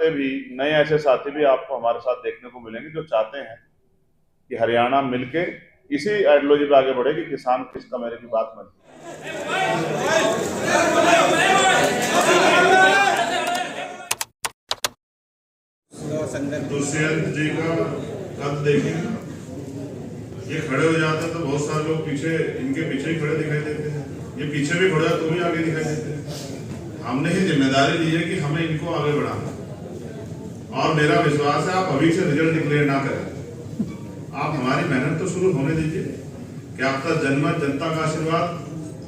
साथी भी, नए ऐसे साथी भी आपको हमारे साथ देखने को मिलेंगे जो चाहते हैं कि हरियाणा मिलके इसी आइडियोलॉजी पे आगे बढ़े कि किसान किसका मेरे की बात माने। दुष्यंत जी का कद देखिए, ये खड़े हो जाते तो बहुत सारे लोग पीछे, इनके पीछे ही खड़े दिखाई देते हैं। ये पीछे भी खड़े तो भी आगे दिखाई देते हैं। हमने ही जिम्मेदारी ली है कि हमें इनको आगे बढ़ाना, और मेरा विश्वास है आप अभी से रिजल्ट डिक्लेयर ना करें, आप हमारी मेहनत तो शुरू होने दीजिए कि आपका जनमत, जनता का आशीर्वाद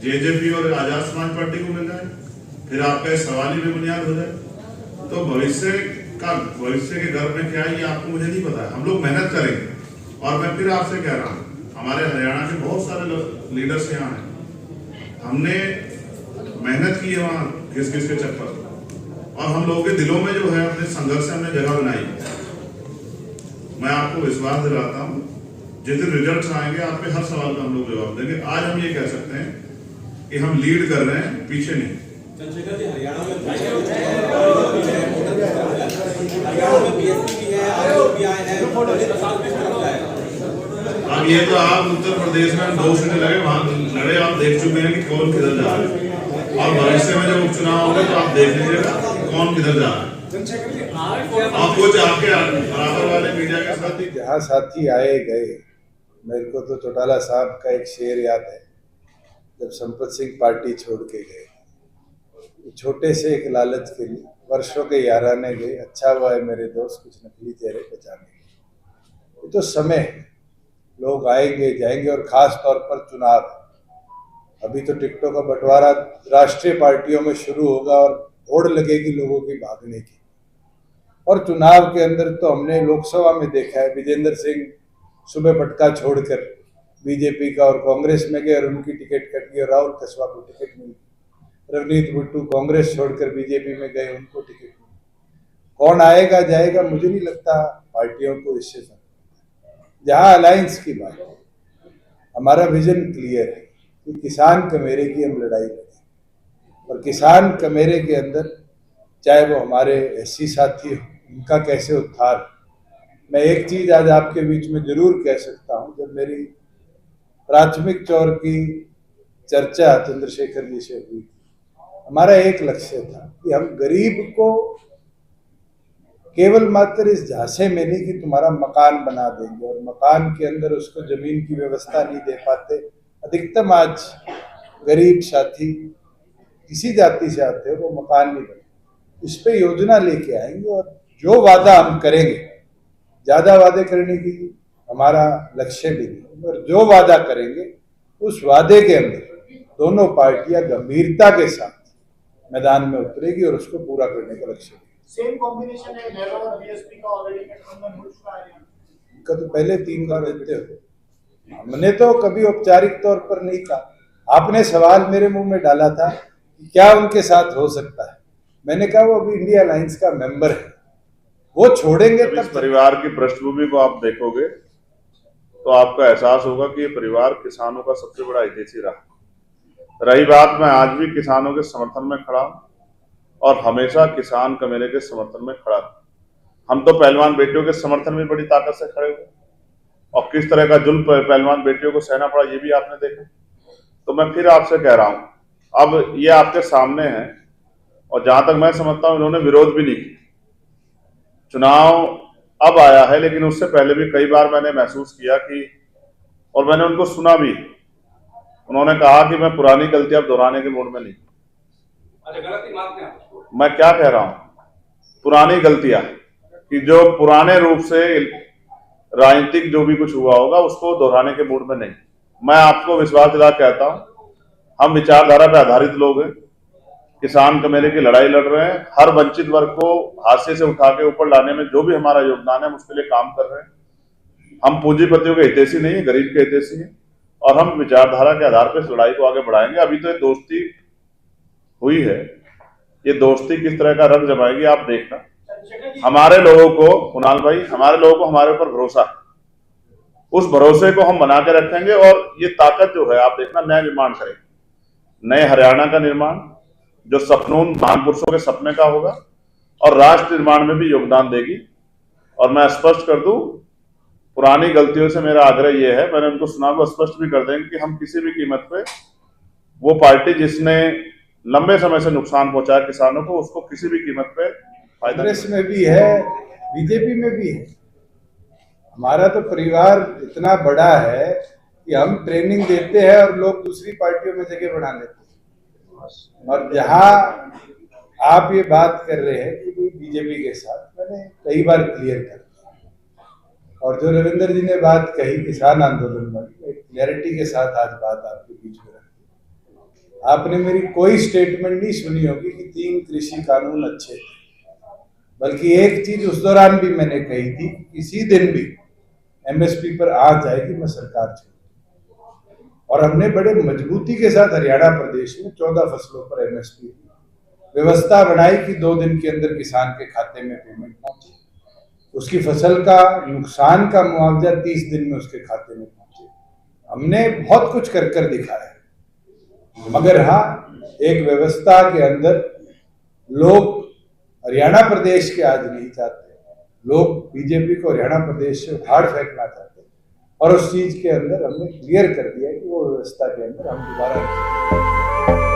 जेजेपी और आजाद समाज पार्टी को मिल जाए, फिर आपका इस सवाल ही बेबुनियाद हो जाए। तो भविष्य के घर में क्या है ये आपको मुझे नहीं पता है। हम लोग मेहनत करेंगे, और मैं फिर आपसे कह रहा हूँ, हमारे हरियाणा के बहुत सारे लीडर्स यहाँ हैं, हमने मेहनत की है वहाँ घिस घिस के चक्कर, और हम लोगों के दिलों में जो है अपने संघर्ष से हमने जगह बनाई। मैं आपको विश्वास दिलाता हूँ जिस दिन रिजल्ट आएंगे आपके हर सवाल का हम लोग जवाब देंगे। आज हम ये कह सकते हैं कि हम लीड कर रहे हैं, पीछे नहीं। चंद्रशेखर जी, हरियाणा में बीएसपी भी है, आरएलपी आए हैं, अब ये तो आप उत्तर प्रदेश में 2 सीटें लगे, वहां लड़े, आप देख चुके हैं कि कौन किधर जा रहा है, और भविष्य में जब उपचुनाव होंगे तो आप देख लीजिएगा कौन किधर जा रहा है। आप कुछ आपके बराबर वाले मीडिया के साथ ही जहाँ साथी आए गए, मेरे को तो चौटाला साहब का एक शेर याद है, जब संपत सिंह पार्टी छोड़ के गए, छोटे से एक लालच के लिए वर्षों के याराने गए, अच्छा हुआ है मेरे दोस्त कुछ नकली चेहरे पहचाने। ये तो समय है, लोग आएंगे जाएंगे, और खास तौर पर चुनाव। अभी तो टिकटों का बंटवारा राष्ट्रीय पार्टियों में शुरू होगा और होड़ लगेगी लोगों की भागने की। और चुनाव के अंदर तो हमने लोकसभा में देखा है, विजेंद्र सिंह सुबह पटका छोड़कर बीजेपी का और कांग्रेस में गए और उनकी टिकट कट गई, और राहुल कसवा को टिकट मिली। रवनीत बिट्टू कांग्रेस छोड़कर बीजेपी में गए, उनको टिकट मिली। कौन आएगा जाएगा मुझे नहीं लगता पार्टियों को इससे फर्क। जहाँ अलायंस की बात है, हमारा विजन क्लियर है कि किसान कमेरे की हम लड़ाई लड़ें, और किसान कमेरे के अंदर चाहे वो हमारे एससी साथी हो, उनका कैसे उद्धार। मैं एक चीज आज आपके बीच में जरूर कह सकता हूँ, जब मेरी प्राथमिक चौर की चर्चा चंद्रशेखर जी से हुई, हमारा एक लक्ष्य था कि हम गरीब को केवल मात्र इस झांसे में नहीं कि तुम्हारा मकान बना देंगे, और मकान के अंदर उसको जमीन की व्यवस्था नहीं दे पाते। अधिकतम आज गरीब साथी किसी जाति से आते हो वो मकान नहीं बने, इस पे योजना लेके आएंगे। और जो वादा हम करेंगे, ज्यादा वादे करने की हमारा लक्ष्य भी नहीं, और जो वादा करेंगे उस वादे के अंदर दोनों पार्टियां गंभीरता के साथ मैदान में उतरेगी और उसको पूरा करने का लक्ष्य है। सेम कॉम्बिनेशन है नेहरू और बीएसपी का ऑलरेडी गठबंधन हो चुका है। इनका तो पहले 3 बार देते हो, हमने तो कभी औपचारिक तौर पर नहीं कहा। आपने सवाल मेरे मुंह में डाला था कि क्या उनके साथ हो सकता है, मैंने कहा वो अभी इंडिया अलायंस का मेंबर है, वो छोड़ेंगे तब। इस परिवार की पृष्ठभूमि को आप देखोगे तो आपका एहसास होगा कि ये परिवार किसानों का सबसे बड़ा हितैषी रहा। रही बात, मैं आज भी किसानों के समर्थन में खड़ा हूं और हमेशा किसान कमेरे के समर्थन में खड़ा हूं। हम तो पहलवान बेटियों के समर्थन में बड़ी ताकत से खड़े हुए, और किस तरह का जुल्म पहलवान बेटियों को सहना पड़ा ये भी आपने देखा। तो मैं फिर आपसे कह रहा हूं, अब ये आपके सामने है, और जहां तक मैं समझता हूं इन्होंने विरोध भी नहीं किया। चुनाव अब आया है, लेकिन उससे पहले भी कई बार मैंने महसूस किया कि, और मैंने उनको सुना भी, उन्होंने कहा कि मैं पुरानी गलतियां अब दोहराने के मूड में नहीं। मैं क्या कह रहा हूं, पुरानी गलतियां कि जो पुराने रूप से राजनीतिक जो भी कुछ हुआ होगा उसको दोहराने के मूड में नहीं। मैं आपको विश्वास दिला कहता हूं, हम विचारधारा पर आधारित लोग हैं, किसान कमेरे की लड़ाई लड़ रहे हैं, हर वंचित वर्ग को हाशिए से उठा के ऊपर लाने में जो भी हमारा योगदान है उसके लिए काम कर रहे हैं। हम पूंजीपतियों के हितैषी नहीं है, गरीब के हितैषी हैं, और हम विचारधारा के आधार पर इस लड़ाई को आगे बढ़ाएंगे। अभी तो ये दोस्ती हुई है, ये दोस्ती किस तरह का रंग जमाएगी आप देखना। हमारे लोगों को, कुणाल भाई, हमारे लोगों को हमारे ऊपर भरोसा है, उस भरोसे को हम बना के रखेंगे, और ये ताकत जो है आप देखना, नया निर्माण करेंगे, नए हरियाणा का निर्माण जो सपनों महापुरुषों के सपने का होगा, और राष्ट्र निर्माण में भी योगदान देगी। और मैं स्पष्ट कर दूं, पुरानी गलतियों से मेरा आग्रह यह है, मैंने उनको सुना, वो स्पष्ट भी कर देंगे कि हम किसी भी कीमत पे वो पार्टी जिसने लंबे समय से नुकसान पहुंचाया किसानों को, उसको किसी भी कीमत पे फायदा कांग्रेस में भी है, बीजेपी में भी है। हमारा तो परिवार इतना बड़ा है कि हम ट्रेनिंग देते हैं और लोग दूसरी पार्टियों में जगह बना लेते हैं। और जहां आप ये बात कर रहे हैं कि बीजेपी के साथ, मैंने कई बार क्लियर कर दिया। और जो रविंदर जी ने बात कही किसान आंदोलन वाली, एक क्लैरिटी के साथ आज बात आपके बीच में रखी। आपने मेरी कोई स्टेटमेंट नहीं सुनी होगी कि 3 कृषि कानून अच्छे थे, बल्कि एक चीज उस दौरान भी मैंने कही थी, किसी दिन भी एमएसपी पर आ जाएगी मैं सरकार छोड़। और हमने बड़े मजबूती के साथ हरियाणा प्रदेश में 14 फसलों पर एमएसपी व्यवस्था बनाई कि 2 दिन के अंदर किसान के खाते में पेमेंट पहुंचे, उसकी फसल का नुकसान का मुआवजा 30 दिन में उसके खाते में पहुंचे। हमने बहुत कुछ कर कर दिखाया। मगर हाँ, एक व्यवस्था के अंदर लोग हरियाणा प्रदेश के आज नहीं चाहते, लोग बीजेपी को हरियाणा प्रदेश से उखाड़ फेंकना चाहते हैं। और उस चीज के अंदर हमने क्लियर कर दिया कि वो व्यवस्था के अंदर हम दोबारा